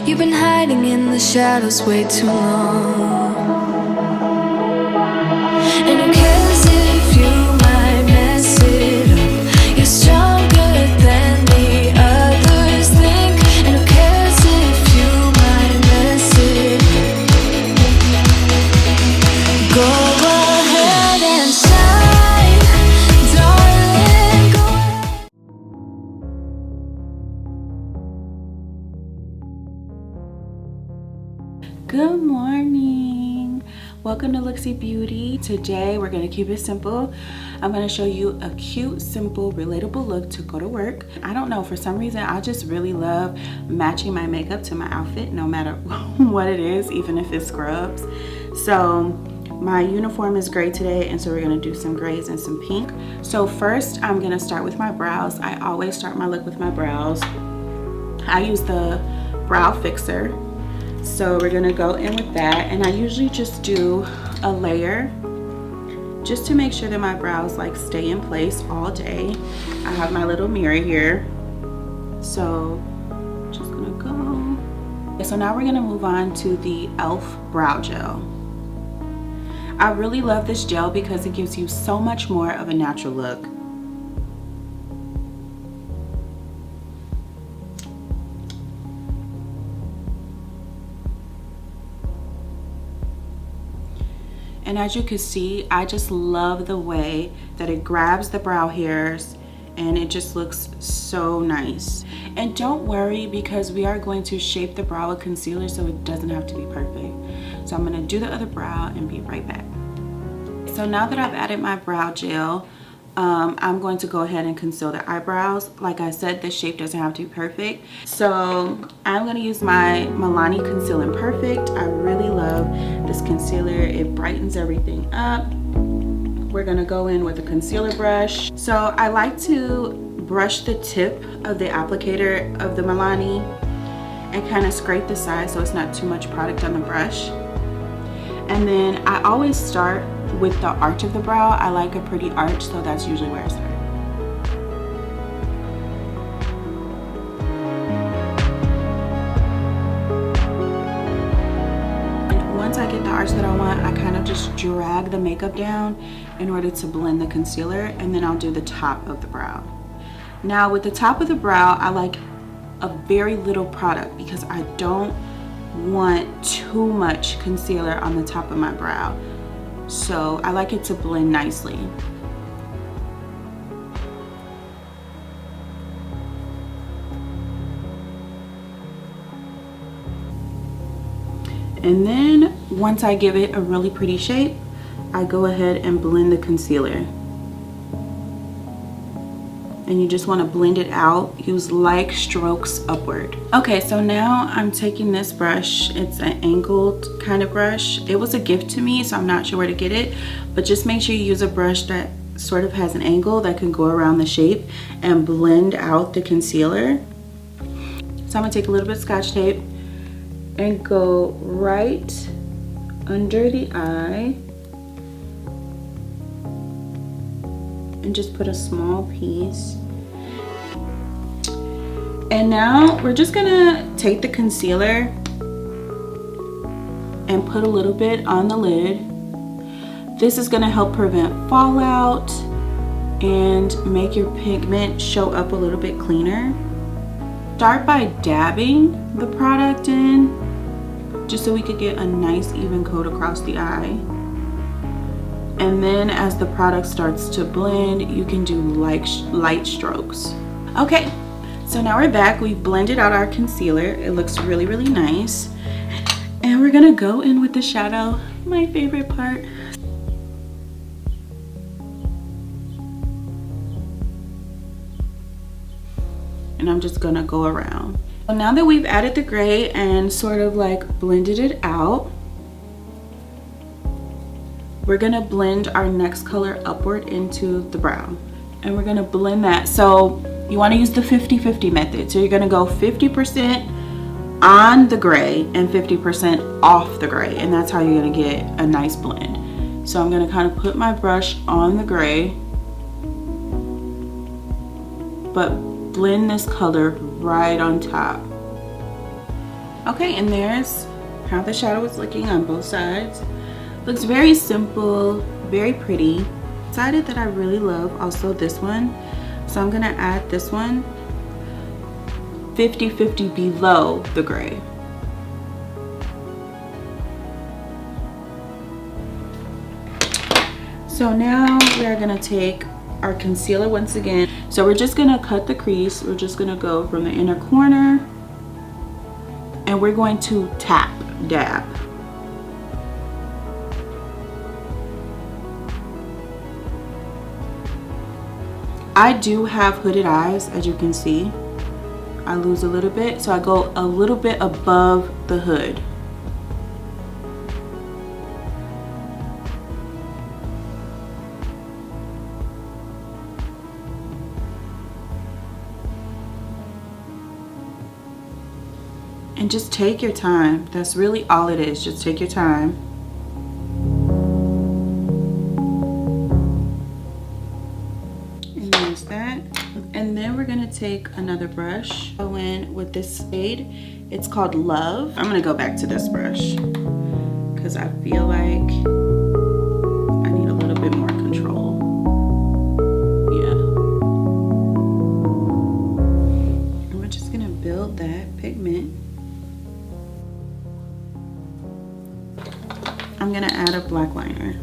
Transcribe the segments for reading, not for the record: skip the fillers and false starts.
You've been hiding in the shadows way too long. And who cares if you might mess it up? You're stronger than the others think. And who cares if you might mess it up? Go ahead and shine, darling, go ahead. Good morning. Welcome to Looksy Beauty. Today we're going to keep it simple. I'm going to show you a cute, simple, relatable look to go to work. I don't know, for some reason I just really love matching my makeup to my outfit no matter what it is, even if it's scrubs. So my uniform is gray today, and so we're going to do some grays and some pink. So first I'm going to start with my brows. I always start my look with my brows. I use the brow fixer. So we're gonna go in with that, and I usually just do a layer just to make sure that my brows like stay in place all day. I have my little mirror here, so just gonna go. Okay, so now we're gonna move on to the e.l.f. brow gel. I really love this gel because it gives you so much more of a natural look. And as you can see, I just love the way that it grabs the brow hairs and it just looks so nice. And don't worry, because we are going to shape the brow with concealer, so it doesn't have to be perfect. So I'm gonna do the other brow and be right back. So now that I've added my brow gel, I'm going to go ahead and conceal the eyebrows. Like I said, the shape doesn't have to be perfect. So I'm going to use my Milani Conceal and Perfect. I really love this concealer. It brightens everything up. We're going to go in with a concealer brush. So I like to brush the tip of the applicator of the Milani and kind of scrape the side so it's not too much product on the brush. And then I always start with the arch of the brow. I like a pretty arch, so that's usually where I start. And once I get the arch that I want, I kind of just drag the makeup down in order to blend the concealer, and then I'll do the top of the brow. Now with the top of the brow, I like a very little product because I don't want too much concealer on the top of my brow. So I like it to blend nicely. And then once I give it a really pretty shape, I go ahead and blend the concealer. And you just want to blend it out. Use light strokes upward. Okay, so now I'm taking this brush. It's an angled kind of brush. It was a gift to me, so I'm not sure where to get it, but just make sure you use a brush that sort of has an angle that can go around the shape and blend out the concealer. So I'm gonna take a little bit of Scotch tape and go right under the eye and just put a small piece. And now we're just gonna take the concealer and put a little bit on the lid. This is gonna help prevent fallout and make your pigment show up a little bit cleaner. Start by dabbing the product in, just so we could get a nice even coat across the eye. And then as the product starts to blend, you can do light strokes. Okay, so now we're back. We've blended out our concealer. It looks really, really nice. And we're gonna go in with the shadow, my favorite part. And I'm just gonna go around. So now that we've added the gray and sort of like blended it out, we're gonna blend our next color upward into the brown, and we're gonna blend that. So you wanna use the 50-50 method. So you're gonna go 50% on the gray and 50% off the gray, and that's how you're gonna get a nice blend. So I'm gonna kind of put my brush on the gray, but blend this color right on top. Okay, and there's how the shadow is looking on both sides. Looks very simple, very pretty. Decided that I really love also this one, so I'm gonna add this one 50-50 below the gray. So now we are gonna take our concealer once again. So we're just gonna cut the crease. We're just gonna go from the inner corner and we're going to tap, dab. I do have hooded eyes, as you can see. I lose a little bit, so I go a little bit above the hood. And just take your time. That's really all it is. Just take your time. And there's that. And then we're gonna take another brush. Go in with this shade. It's called Love. I'm gonna go back to this brush because I feel like I need a little bit more control. Yeah. And we're just gonna build that pigment. I'm gonna add a black liner.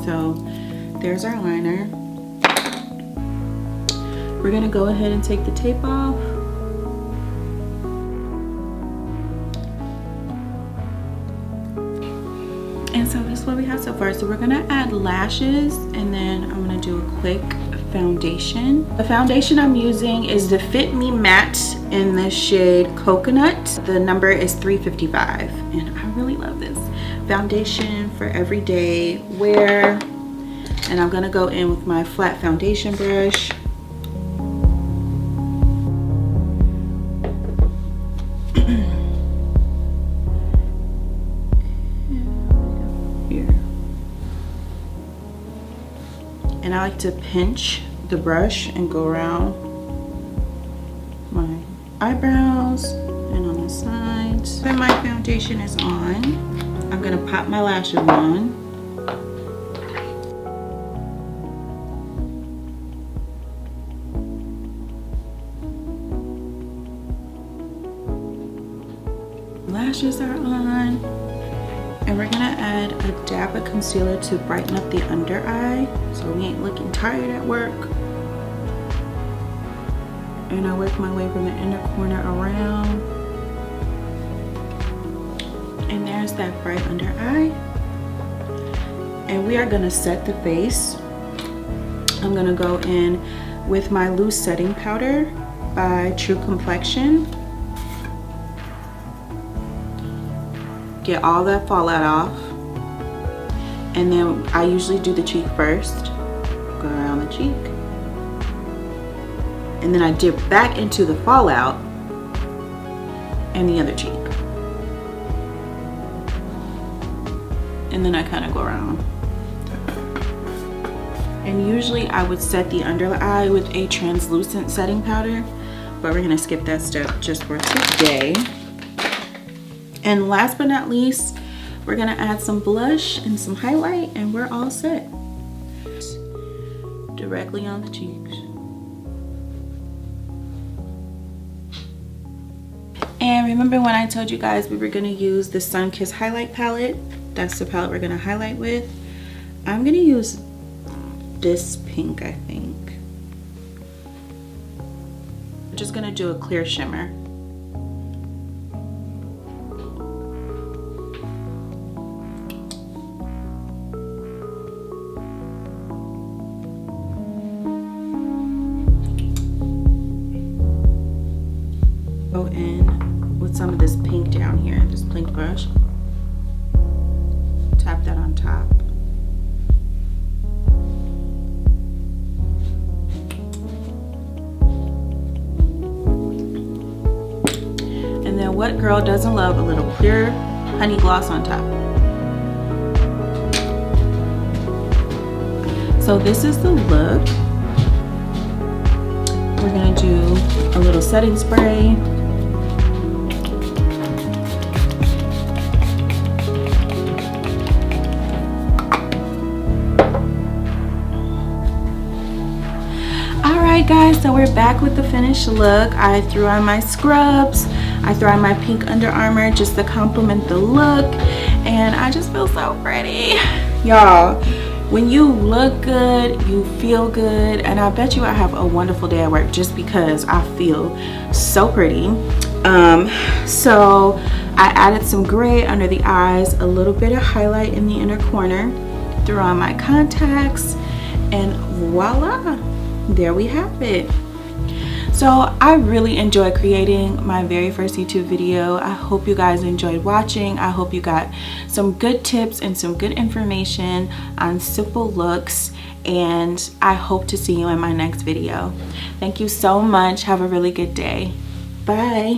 So there's our liner. We're gonna go ahead and take the tape off. And so this is what we have so far. So we're gonna add lashes and then I'm gonna do a quick foundation. The foundation I'm using is the Fit Me Matte in the shade Coconut. The number is 355 and I really love this foundation for everyday wear. And I'm gonna go in with my flat foundation brush. And I like to pinch the brush and go around my eyebrows and on the sides. When my foundation is on, I'm gonna pop my lashes on. Lashes are on. And we're gonna add a dab of concealer to brighten up the under eye so we ain't looking tired at work. And I work my way from the inner corner around. And there's that bright under eye. And we are gonna set the face. I'm gonna go in with my loose setting powder by True Complexion. Get all that fallout off, and then I usually do the cheek first. Go around the cheek, and then I dip back into the fallout and the other cheek, and then I kind of go around. And usually I would set the under eye with a translucent setting powder, but we're gonna skip that step just for today. And last but not least, we're gonna add some blush and some highlight and we're all set. Directly on the cheeks. And remember when I told you guys we were gonna use the Sun Kiss highlight palette? That's the palette we're gonna highlight with. I'm gonna use this pink, I think. I'm just gonna do a clear shimmer. Go in with some of this pink down here, this pink brush. Tap that on top. And what girl doesn't love a little clear honey gloss on top? So this is the look. We're gonna do a little setting spray. Alright guys, so we're back with the finished look. I threw on my scrubs. I threw on my pink Under Armour just to complement the look. And I just feel so pretty. Y'all, when you look good, you feel good. And I bet you I have a wonderful day at work just because I feel so pretty. So I added some gray under the eyes, a little bit of highlight in the inner corner, threw on my contacts, and voila, there we have it. So I really enjoyed creating my very first YouTube video. I hope you guys enjoyed watching. I hope you got some good tips and some good information on simple looks, and I hope to see you in my next video. Thank you so much. Have a really good day. Bye.